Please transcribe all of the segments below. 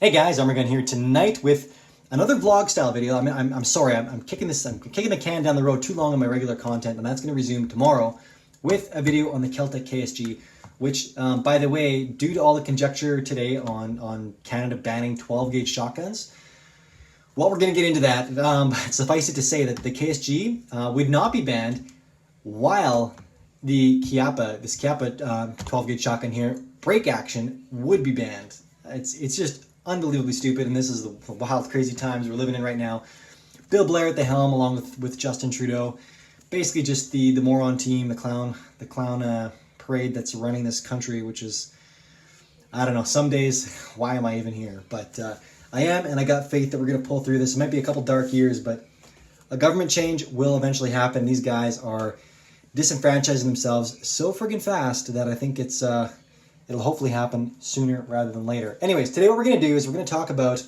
Hey guys, Arm&Gun here tonight with another vlog style video. I'm sorry, I'm kicking the can down the road too long on my regular content, and that's going to resume tomorrow with a video on the Celtic KSG, which, by the way, due to all the conjecture today on Canada banning 12-gauge shotguns, well, we're going to get into that. Suffice it to say that the KSG would not be banned while the this Chiappa 12-gauge shotgun here, break action, would be banned. It's just unbelievably stupid, and this is the wild, crazy times we're living in right now. Bill Blair at the helm, along with Justin Trudeau, basically just the moron team, the clown parade that's running this country, which is, I don't know, some days, why am I even here? But I am, and I got faith that we're going to pull through this. It might be a couple dark years, but a government change will eventually happen. These guys are disenfranchising themselves so friggin' fast that I think it'll hopefully happen sooner rather than later. Anyways, today what we're going to do is we're going to talk about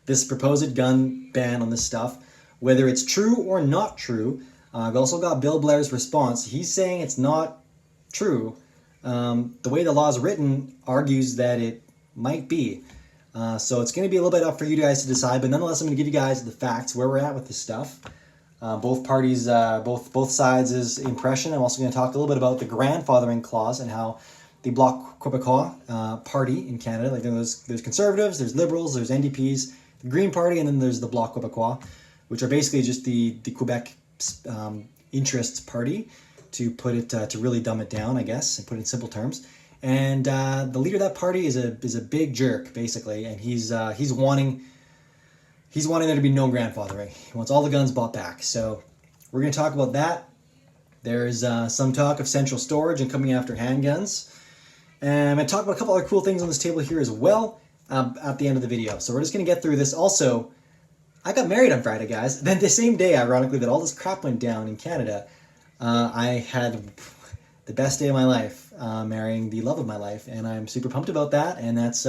this proposed gun ban on this stuff, whether it's true or not true. I've also got Bill Blair's response. He's saying it's not true. The way the law is written argues that it might be. So it's going to be a little bit up for you guys to decide, but nonetheless, I'm going to give you guys the facts, where we're at with this stuff. Both parties, both sides' impression. I'm also going to talk a little bit about the grandfathering clause and how the Bloc Québécois party in Canada, like there's conservatives, there's liberals, there's NDPs, the Green Party, and then there's the Bloc Québécois, which are basically just the Quebec interests party, to put it to really dumb it down, I guess, and put it in simple terms. And the leader of that party is a big jerk, basically, and he's wanting there to be no grandfathering. He wants all the guns bought back. So we're going to talk about that. There's some talk of central storage and coming after handguns. And I'm going to talk about a couple other cool things on this table here as well at the end of the video. So we're just going to get through this. Also, I got married on Friday, guys. Then the same day, ironically, that all this crap went down in Canada, I had the best day of my life, marrying the love of my life. And I'm super pumped about that. And that's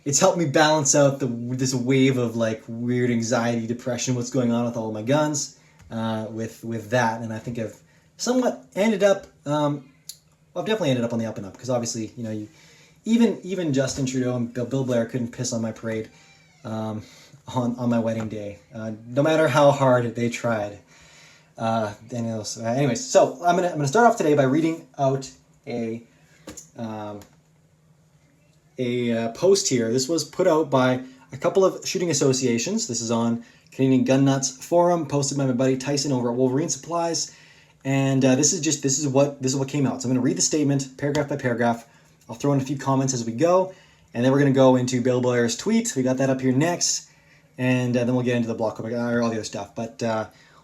it's helped me balance out this wave of like weird anxiety, depression, what's going on with all of my guns, with that. And I think I've somewhat ended up... I've definitely ended up on the up and up, because obviously, you know, even Justin Trudeau and Bill Blair couldn't piss on my parade on my wedding day, no matter how hard they tried. Anyways, so I'm gonna start off today by reading out a post here. This was put out by a couple of shooting associations. This is on Canadian Gun Nuts forum, posted by my buddy Tyson over at Wolverine Supplies. And this is what came out. So I'm going to read the statement paragraph by paragraph. I'll throw in a few comments as we go, and then we're going to go into Bill Blair's tweet. We got that up here next, and then we'll get into the Bloc Québécois or all the other stuff. But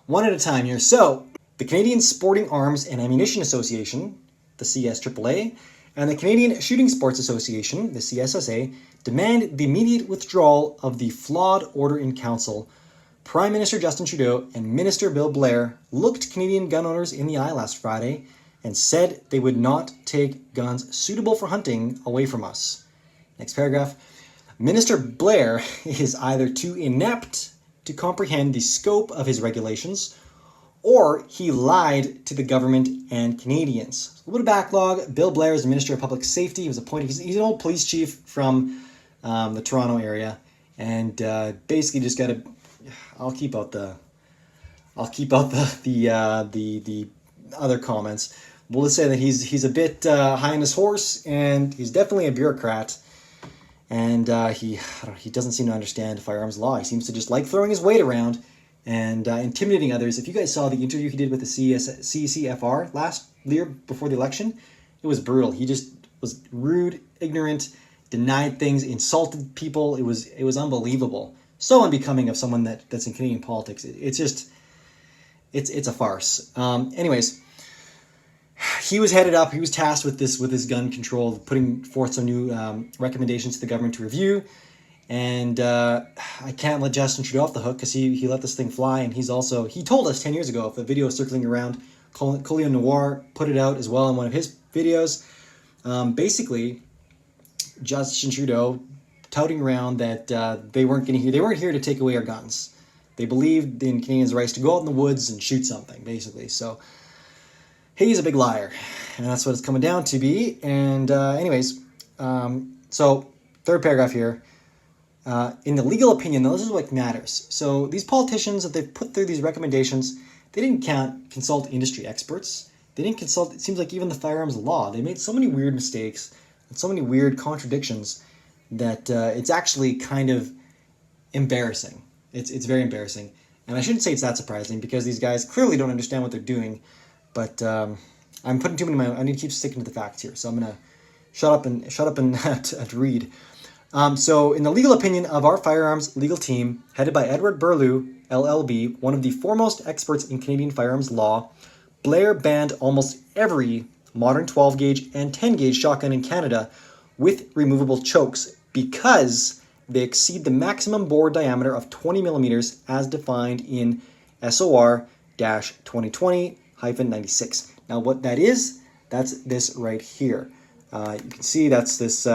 one at a time here. So the Canadian Sporting Arms and Ammunition Association, the CSAAA, and the Canadian Shooting Sports Association, the CSSA, demand the immediate withdrawal of the flawed order in council. Prime Minister Justin Trudeau and Minister Bill Blair looked Canadian gun owners in the eye last Friday and said they would not take guns suitable for hunting away from us. Next paragraph. Minister Blair is either too inept to comprehend the scope of his regulations, or he lied to the government and Canadians. A little backlog. Bill Blair is the Minister of Public Safety. He was appointed. He's an old police chief from the Toronto area, and basically just got to... I'll keep out the other comments. We'll just say that he's a bit high on his horse, and he's definitely a bureaucrat. And he doesn't seem to understand firearms law. He seems to just like throwing his weight around and intimidating others. If you guys saw the interview he did with the CCFR last year before the election, it was brutal. He just was rude, ignorant, denied things, insulted people. It was unbelievable. So unbecoming of someone that's in Canadian politics. It's a farce. Anyways, he was tasked with this gun control, putting forth some new recommendations to the government to review. And I can't let Justin Trudeau off the hook, because he let this thing fly. And he told us 10 years ago, if the video is circling around, Collier Noir put it out as well in one of his videos. Basically, Justin Trudeau touting around that they weren't here to take away our guns. They believed in Canadians' rights to go out in the woods and shoot something, basically. So he's a big liar, and that's what it's coming down to be. And anyways, so third paragraph here. In the legal opinion, though, this is what matters. So these politicians that they've put through these recommendations, they didn't consult industry experts. They didn't consult, it seems like, even the firearms law. They made so many weird mistakes and so many weird contradictions that it's actually kind of embarrassing. It's very embarrassing. And I shouldn't say it's that surprising because these guys clearly don't understand what they're doing. But I'm putting too many I need to keep sticking to the facts here. So I'm going to shut up and read. So in the legal opinion of our firearms legal team, headed by Edward Burlew, LLB, one of the foremost experts in Canadian firearms law, Blair banned almost every modern 12-gauge and 10-gauge shotgun in Canada with removable chokes because they exceed the maximum bore diameter of 20 millimeters as defined in SOR-2020-96. Now what that is, that's this right here. You can see that's this,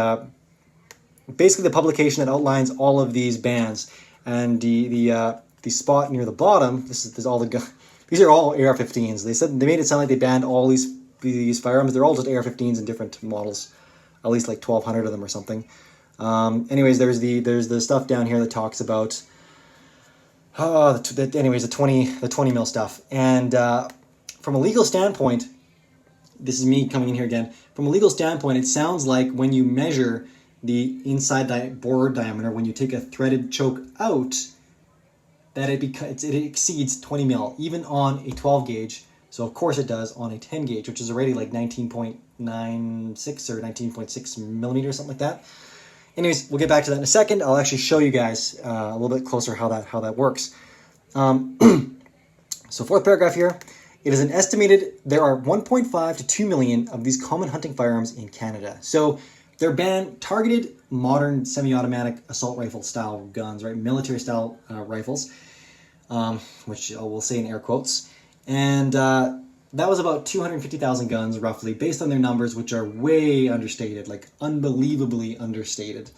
basically the publication that outlines all of these bans. And the spot near the bottom, this is all the these are all AR-15s. They made it sound like they banned all these firearms. They're all just AR-15s in different models, at least like 1,200 of them or something. Anyways, there's the stuff down here that talks about the 20 mil stuff. And from a legal standpoint, this is me coming in here again. From a legal standpoint, it sounds like when you measure the inside bore diameter, when you take a threaded choke out, that it exceeds 20 mil, even on a 12 gauge. So of course it does on a 10 gauge, which is already like 19.96 or 19.6 millimeters, something like that. Anyways, we'll get back to that in a second. I'll actually show you guys a little bit closer how that works. So fourth paragraph here. It is an estimated there are 1.5 to 2 million of these common hunting firearms in Canada. So they're banned targeted modern semi-automatic assault rifle style guns, right? Military style rifles, which we'll say in air quotes. And that was about 250,000 guns roughly, based on their numbers, which are way understated, like unbelievably understated.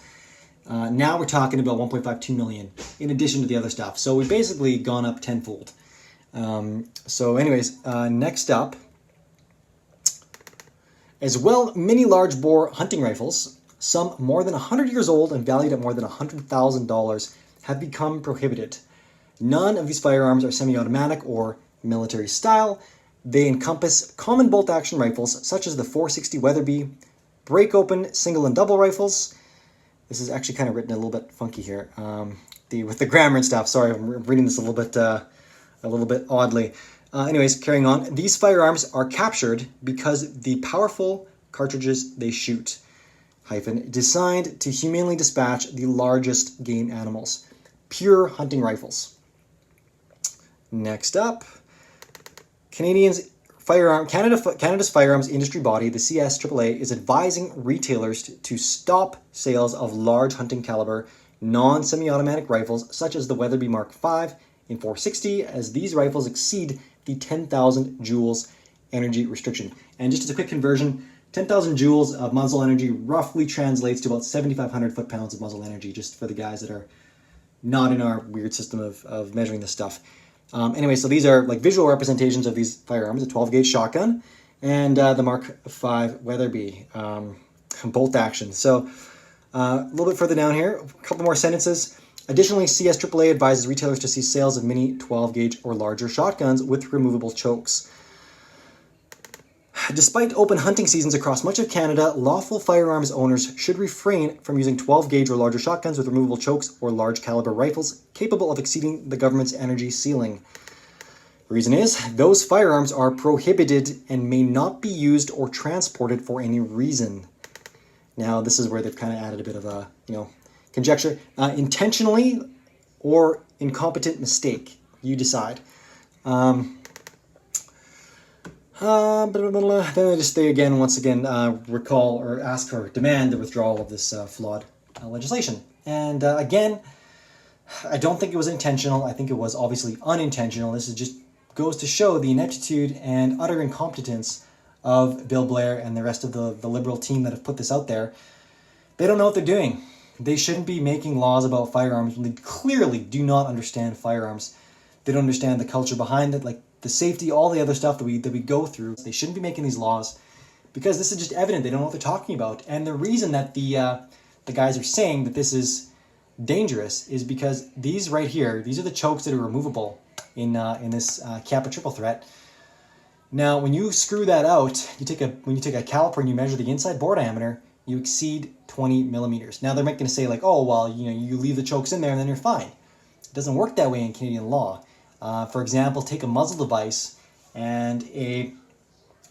Now we're talking about 1.5, 2 million in addition to the other stuff. So we've basically gone up tenfold. So anyways, next up, as well, many large bore hunting rifles, some more than 100 years old and valued at more than $100,000, have become prohibited. None of these firearms are semi-automatic or military style. They encompass common bolt-action rifles, such as the .460 Weatherby, break-open single and double rifles. This is actually kind of written a little bit funky here, with the grammar and stuff. Sorry, I'm reading this a little bit oddly. Anyways, carrying on. These firearms are captured because the powerful cartridges they shoot, designed to humanely dispatch the largest game animals. Pure hunting rifles. Next up, Canada's firearms industry body, the CSAAA, is advising retailers to stop sales of large hunting caliber, non-semi-automatic rifles such as the Weatherby Mark V in .460, as these rifles exceed the 10,000 joules energy restriction. And just as a quick conversion, 10,000 joules of muzzle energy roughly translates to about 7,500 foot-pounds of muzzle energy, just for the guys that are not in our weird system of measuring this stuff. Anyway, so these are like visual representations of these firearms, a 12-gauge shotgun and the Mark V Weatherby bolt action. So a little bit further down here, a couple more sentences. Additionally, CSAAA advises retailers to cease sales of mini 12-gauge or larger shotguns with removable chokes. Despite open hunting seasons across much of Canada, lawful firearms owners should refrain from using 12-gauge or larger shotguns with removable chokes or large caliber rifles capable of exceeding the government's energy ceiling. The reason is, those firearms are prohibited and may not be used or transported for any reason. Now, this is where they've kind of added a bit of a, conjecture. Intentionally or incompetent mistake. You decide. Then they once again recall or ask or demand the withdrawal of this flawed legislation. And again, I don't think it was intentional. I think it was obviously unintentional. This is just goes to show the ineptitude and utter incompetence of Bill Blair and the rest of the Liberal team that have put this out there. They don't know what they're doing. They shouldn't be making laws about firearms when they clearly do not understand firearms. They don't understand the culture behind it, like the safety, all the other stuff that we go through. They shouldn't be making these laws because this is just evident. They don't know what they're talking about. And the reason that the the guys are saying that this is dangerous is because these right here, these are the chokes that are removable in this Kappa triple threat. Now, when you screw that out, when you take a caliper and you measure the inside bore diameter, you exceed 20 millimeters. Now, they're going to say like, oh, well, you leave the chokes in there and then you're fine. It doesn't work that way in Canadian law. For example, take a muzzle device and a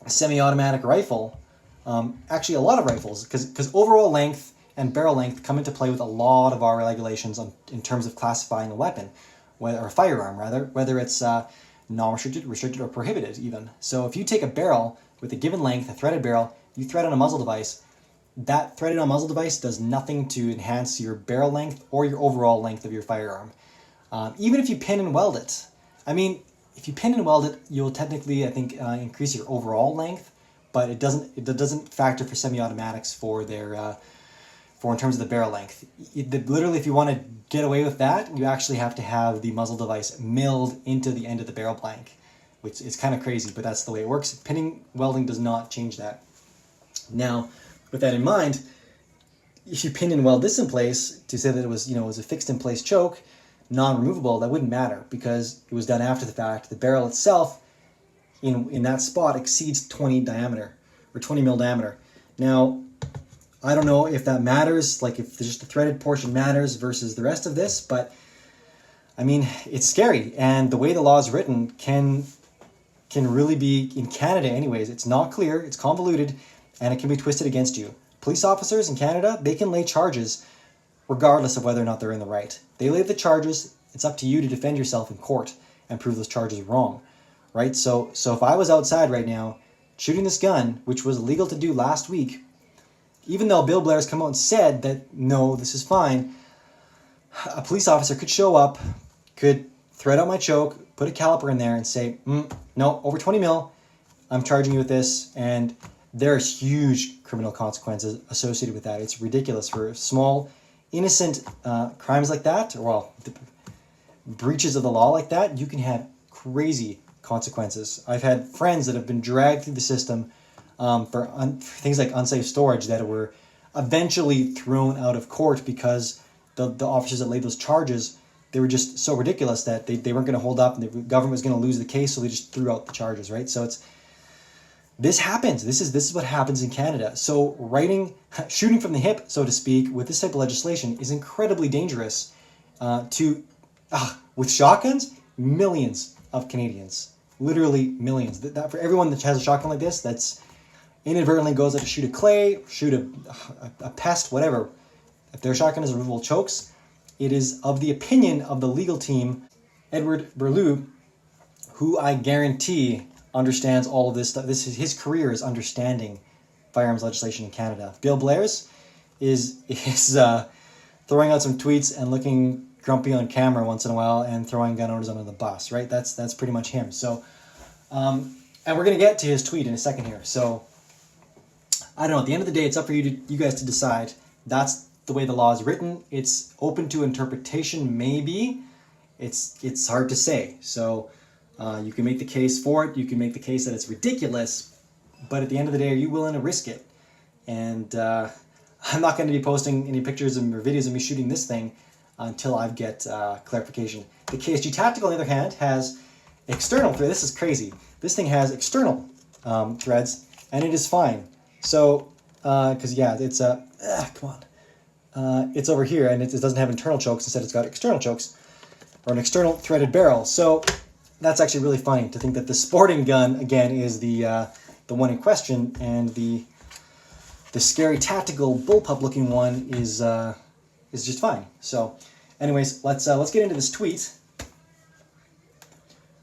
semi-automatic rifle. Actually, a lot of rifles, because overall length and barrel length come into play with a lot of our regulations in terms of classifying a weapon, or a firearm rather, whether it's non-restricted, restricted, or prohibited even. So if you take a barrel with a given length, a threaded barrel, you thread on a muzzle device, that threaded on muzzle device does nothing to enhance your barrel length or your overall length of your firearm. Even if you pin and weld it. I mean, if you pin and weld it, you'll technically, I think, increase your overall length, but it doesn't factor for semi-automatics for in terms of the barrel length. Literally, if you want to get away with that, you actually have to have the muzzle device milled into the end of the barrel blank, which is kind of crazy, but that's the way it works. Pinning welding does not change that. Now, with that in mind, if you pin and weld this in place to say that it was, was a fixed in place choke, non-removable, that wouldn't matter because it was done after the fact. The barrel itself in that spot exceeds 20 diameter or 20 mil diameter. Now, I don't know if that matters, like if just the threaded portion matters versus the rest of this, but I mean, it's scary. And the way the law is written can really be, in Canada anyways, it's not clear, it's convoluted, and it can be twisted against you. Police officers in Canada, they can lay charges regardless of whether or not they're in the right. They lay the charges, it's up to you to defend yourself in court and prove those charges wrong, right? So if I was outside right now shooting this gun, which was illegal to do last week, even though Bill Blair has come out and said that, no, this is fine, a police officer could show up, could thread out my choke, put a caliper in there and say, no, over 20 mil, I'm charging you with this, and there's huge criminal consequences associated with that. It's ridiculous for small, innocent crimes like that, or breaches of the law like that. You can have crazy consequences. I've had friends that have been dragged through the system for things like unsafe storage that were eventually thrown out of court because the officers that laid those charges, they were just so ridiculous that they weren't going to hold up and the government was going to lose the case, so they just threw out the charges, right? So this happens. This is what happens in Canada. So shooting from the hip, so to speak, with this type of legislation is incredibly dangerous with shotguns, millions of Canadians, literally millions. That for everyone that has a shotgun like this, that's inadvertently goes out to shoot a clay, shoot a pest, whatever. If their shotgun is removable chokes, it is of the opinion of the legal team, Edward Berlew, who I guarantee understands all of this stuff. His career is understanding firearms legislation in Canada. Bill Blair's is throwing out some tweets and looking grumpy on camera once in a while and throwing gun owners under the bus, right? That's pretty much him. So, and we're gonna get to his tweet in a second here. So, I don't know. At the end of the day, it's up for you guys to decide. That's the way the law is written. It's open to interpretation, maybe. It's hard to say. So, you can make the case for it. You can make the case that it's ridiculous. But at the end of the day, are you willing to risk it? And I'm not going to be posting any pictures or videos of me shooting this thing until I get clarification. The KSG Tactical, on the other hand, has external thread. This is crazy. This thing has external threads, and it is fine. So, because yeah, it's it's over here, and it doesn't have internal chokes. Instead, it's got external chokes, or an external threaded barrel. So that's actually really funny to think that the sporting gun again is the one in question, and the scary tactical bullpup looking one is just fine. So, anyways, let's get into this tweet,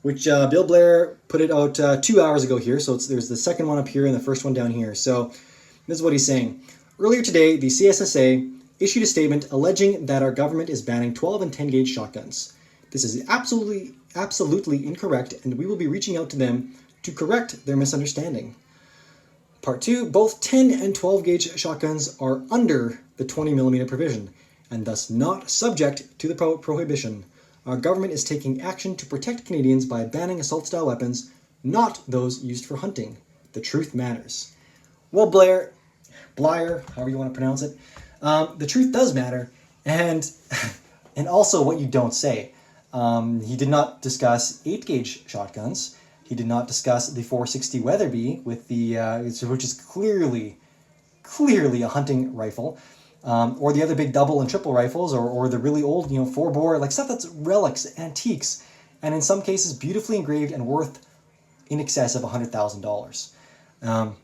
which Bill Blair put it out 2 hours ago here. So there's the second one up here and the first one down here. So this is what he's saying. Earlier today, the CSSA issued a statement alleging that our government is banning 12 and 10 gauge shotguns. This is absolutely incorrect, and we will be reaching out to them to correct their misunderstanding. Part 2, both 10 and 12 gauge shotguns are under the 20 millimeter provision, and thus not subject to the prohibition. Our government is taking action to protect Canadians by banning assault-style weapons, not those used for hunting. The truth matters. Well, Blair, however you want to pronounce it, The truth does matter, and also what you don't say. He did not discuss 8-gauge shotguns. He did not discuss the 460 Weatherby with the which is clearly a hunting rifle, or the other big double and triple rifles, or the really old 4-bore, like stuff that's relics, antiques, and in some cases beautifully engraved and worth in excess of $100,000.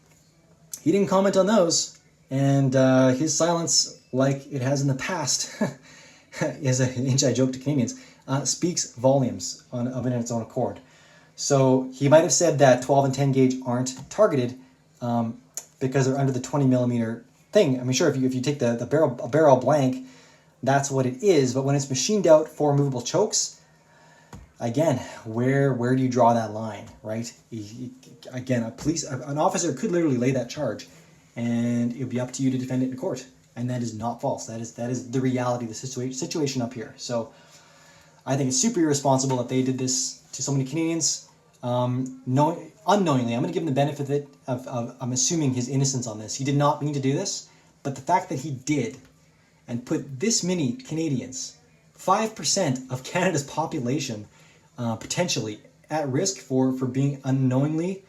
He didn't comment on those, and his silence, like it has in the past, is an inside joke to Canadians, speaks volumes of it in its own accord. So he might have said that 12 and 10 gauge aren't targeted because they're under the 20 millimeter thing. I mean, sure, if you take the barrel blank, that's what it is. But when it's machined out for removable chokes, again, where do you draw that line, right? Again, an officer could literally lay that charge, and it would be up to you to defend it in court. And that is not false. That is the reality of the situation up here. So I think it's super irresponsible that they did this to so many Canadians. Unknowingly, I'm going to give him the benefit of I'm assuming his innocence on this. He did not mean to do this, but the fact that he did and put this many Canadians, 5% of Canada's population, potentially at risk for being unknowingly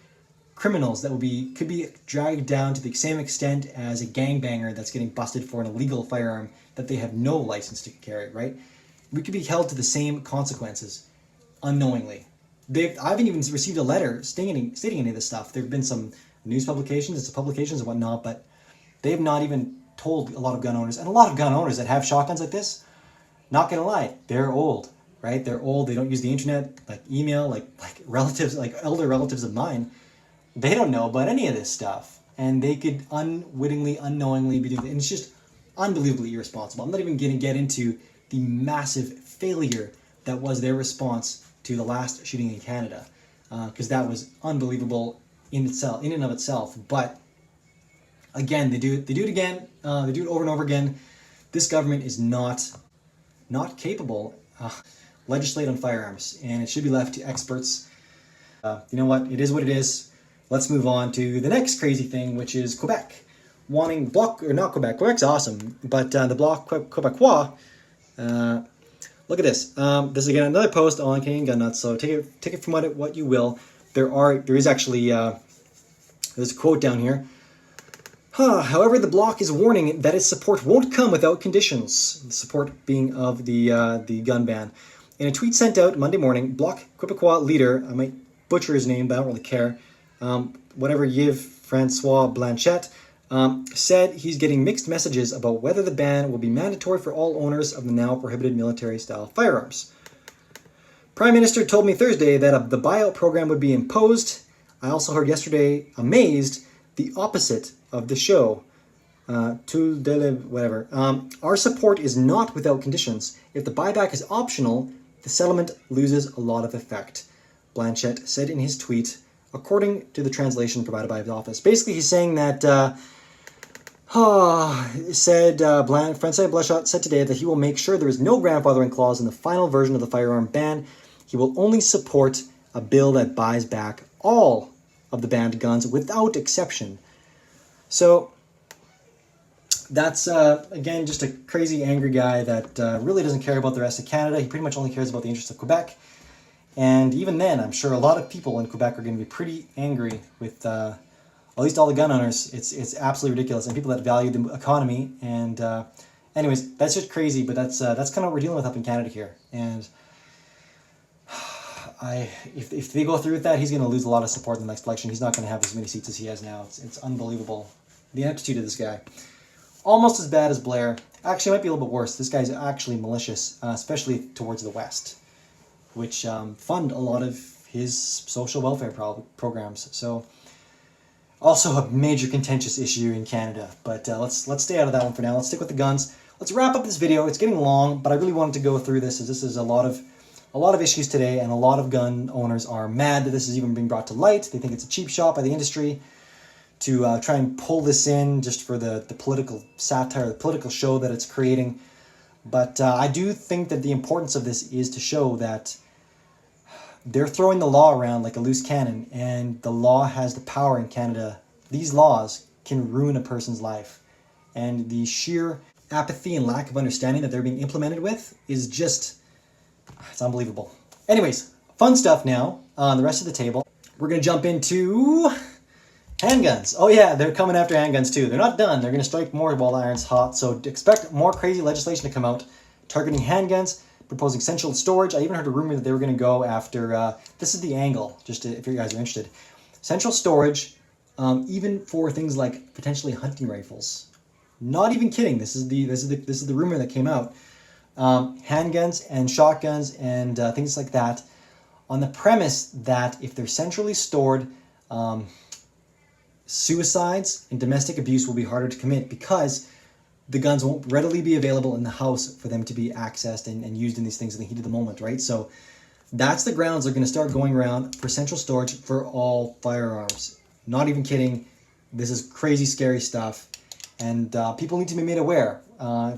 criminals that could be dragged down to the same extent as a gangbanger that's getting busted for an illegal firearm that they have no license to carry, right? We could be held to the same consequences unknowingly. I haven't even received a letter stating any of this stuff. There have been some news publications and some publications and whatnot, but they have not even told a lot of gun owners. And a lot of gun owners that have shotguns like this, not gonna lie, they're old, right? They're old. They don't use the internet, like email, like relatives, like elder relatives of mine. They don't know about any of this stuff, and they could unwittingly, unknowingly be doing it. And it's just unbelievably irresponsible. I'm not even going to get into the massive failure that was their response to the last shooting in Canada, because that was unbelievable in and of itself. But again, they do it again. They do it over and over again. This government is not capable legislate on firearms, and it should be left to experts. You know what? It is what it is. Let's move on to the next crazy thing, which is Quebec wanting not Quebec. Quebec's awesome, but the Bloc Québécois. Look at this. This is again another post on Canadian Gun Nuts. So take it from what you will. There is actually there's a quote down here. However, the Bloc is warning that its support won't come without conditions. The support being of the gun ban. In a tweet sent out Monday morning, Bloc Québécois leader, I might butcher his name, but I don't really care. Yves Francois Blanchet, said he's getting mixed messages about whether the ban will be mandatory for all owners of the now prohibited military-style firearms. Prime Minister told me Thursday that the buyout program would be imposed. I also heard yesterday, amazed, the opposite of the show. Whatever. Our support is not without conditions. If the buyback is optional, the settlement loses a lot of effect, Blanchet said in his tweet, according to the translation provided by his office. Basically, he's saying that, Francois Blanchet said today that he will make sure there is no grandfathering clause in the final version of the firearm ban. He will only support a bill that buys back all of the banned guns without exception. So, that's, again, just a crazy, angry guy that really doesn't care about the rest of Canada. He pretty much only cares about the interests of Quebec. And even then, I'm sure a lot of people in Quebec are going to be pretty angry with, at least all the gun owners. It's absolutely ridiculous, and people that value the economy. And anyways, that's just crazy. But that's kind of what we're dealing with up in Canada here. And if they go through with that, he's going to lose a lot of support in the next election. He's not going to have as many seats as he has now. It's unbelievable, the ineptitude of this guy. Almost as bad as Blair. Actually, it might be a little bit worse. This guy's actually malicious, especially towards the West, which fund a lot of his social welfare programs. So, also a major contentious issue in Canada. But let's stay out of that one for now. Let's stick with the guns. Let's wrap up this video. It's getting long, but I really wanted to go through this, as this is a lot of issues today, and a lot of gun owners are mad that this is even being brought to light. They think it's a cheap shot by the industry to try and pull this in just for the political satire, the political show that it's creating. But I do think that the importance of this is to show that they're throwing the law around like a loose cannon, and the law has the power in Canada. These laws can ruin a person's life. And the sheer apathy and lack of understanding that they're being implemented with is just, it's unbelievable. Anyways, fun stuff now on the rest of the table. We're going to jump into handguns. Oh yeah, they're coming after handguns too. They're not done. They're going to strike more while the iron's hot. So expect more crazy legislation to come out targeting handguns, proposing central storage. I even heard a rumor that they were going to go after, this is the angle, just if you guys are interested. Central storage, even for things like potentially hunting rifles. Not even kidding. This is the rumor that came out. Handguns and shotguns and things like that, on the premise that if they're centrally stored, suicides and domestic abuse will be harder to commit because the guns won't readily be available in the house for them to be accessed and used in these things in the heat of the moment, right? So that's the grounds they're going to start going around for central storage for all firearms. Not even kidding. This is crazy, scary stuff. And people need to be made aware.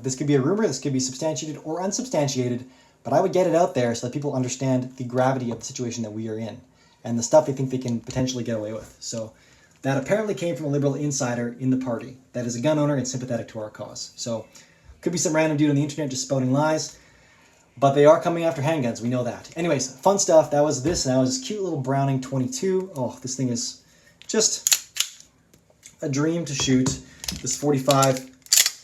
This could be a rumor, this could be substantiated or unsubstantiated, but I would get it out there so that people understand the gravity of the situation that we are in and the stuff they think they can potentially get away with. So that apparently came from a liberal insider in the party that is a gun owner and sympathetic to our cause. So could be some random dude on the internet just spouting lies, but they are coming after handguns. We know that. Anyways, fun stuff. That was this, and that was this cute little Browning 22. Oh, this thing is just a dream to shoot. This 45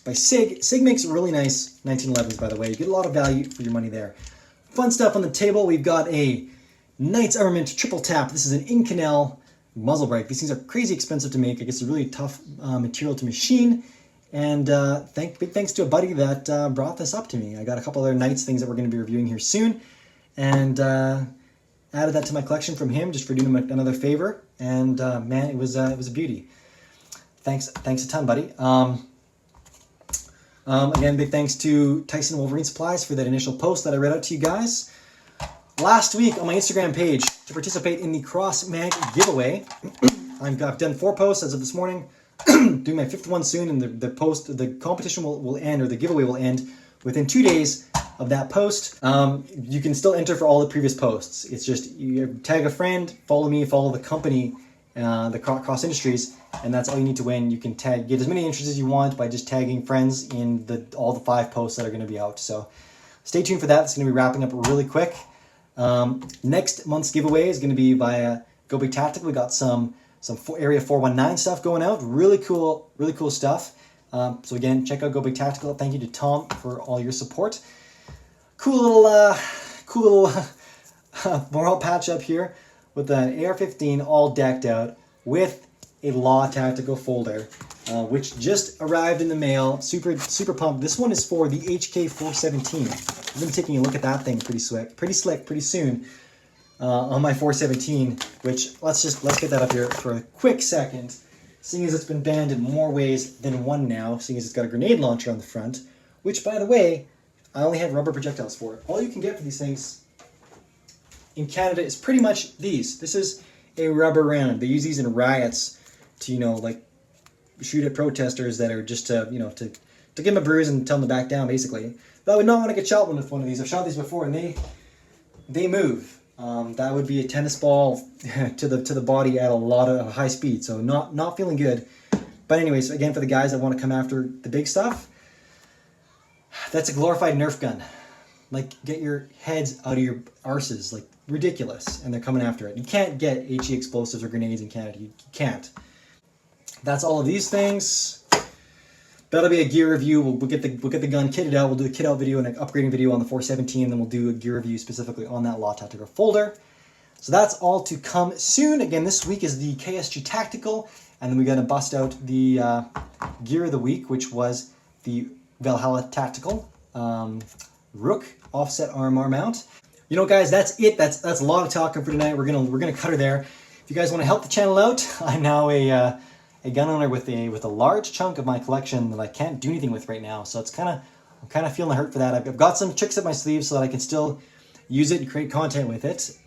by SIG. SIG makes really nice 1911s, by the way. You get a lot of value for your money there. Fun stuff on the table. We've got a Knight's Armament triple tap. This is an Inconel muzzle brake. These things are crazy expensive to make. I guess it's a really tough material to machine. And big thanks to a buddy that brought this up to me. I got a couple other Knights things that we're going to be reviewing here soon. And added that to my collection from him just for doing him another favor. And man, it was a beauty. Thanks a ton, buddy. Again, big thanks to Tyson Wolverine Supplies for that initial post that I read out to you guys. Last week on my Instagram page to participate in the Cross Mag giveaway. I've done 4 posts as of this morning. Doing my 5th one soon, and the competition will end, or the giveaway will end within 2 days of that post. You can still enter for all the previous posts. It's just you tag a friend, follow me, follow the company, the Cross Industries, and that's all you need to win. You can get as many entries as you want by just tagging friends in all the 5 posts that are going to be out. So stay tuned for that. It's going to be wrapping up really quick. Next month's giveaway is going to be via Go Big Tactical. We got some Area 419 stuff going out. Really cool stuff. So again, check out Go Big Tactical. Thank you to Tom for all your support. Cool little morale patch up here with an AR-15 all decked out with a Law Tactical folder, which just arrived in the mail. Super pumped. This one is for the HK417. I'm gonna be taking a look at that thing pretty slick, pretty soon on my 417. Which let's get that up here for a quick second. Seeing as it's been banned in more ways than one now, seeing as it's got a grenade launcher on the front, which by the way, I only have rubber projectiles for it. All you can get for these things in Canada is pretty much these. This is a rubber round. They use these in riots to, like shoot at protesters that are just to give them a bruise and tell them to back down, basically. But I would not want to get shot with one of these. I've shot these before and they move. That would be a tennis ball to the body at a high speed. So not feeling good. But anyways, again, for the guys that want to come after the big stuff, that's a glorified Nerf gun. Like, get your heads out of your arses. Like, ridiculous. And they're coming after it. You can't get HE explosives or grenades in Canada. You can't. That's all of these things. That'll be a gear review. We'll get the gun kitted out. We'll do a kit out video and an upgrading video on the 417. Then we'll do a gear review specifically on that Law Tactical folder. So that's all to come soon. Again, this week is the KSG Tactical. And then we're going to bust out the gear of the week, which was the Valhalla Tactical Rook offset armor mount. Guys, that's it. That's a lot of talking for tonight. We're gonna cut her there. If you guys want to help the channel out, I'm now a gun owner with a large chunk of my collection that I can't do anything with right now. So I'm kind of feeling the hurt for that. I've got some tricks up my sleeve so that I can still use it and create content with it,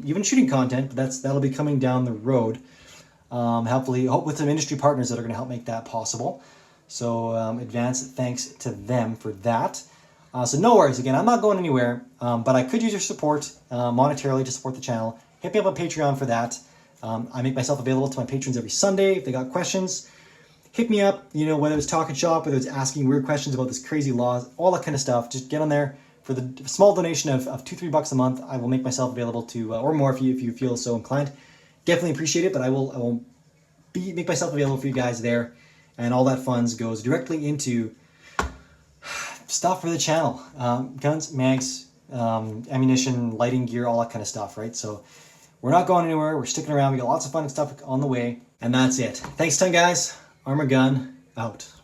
even shooting content. But that'll be coming down the road. Hopefully, with some industry partners that are going to help make that possible. So advance thanks to them for that. So no worries. Again, I'm not going anywhere, but I could use your support monetarily to support the channel. Hit me up on Patreon for that. I make myself available to my patrons every Sunday if they got questions. hit me up, you know, whether it's talking shop, whether it's asking weird questions about this crazy laws, all that kind of stuff. Just get on there. For the small donation of $2-3 a month, I will make myself available to, or more if you feel so inclined. Definitely appreciate it, but I will make myself available for you guys there, and all that funds goes directly into stuff for the channel, guns, mags, ammunition, lighting gear, all that kind of stuff, right? So we're not going anywhere. We're sticking around. We got lots of fun and stuff on the way, and that's it. Thanks a ton, guys. Arm&Gun out.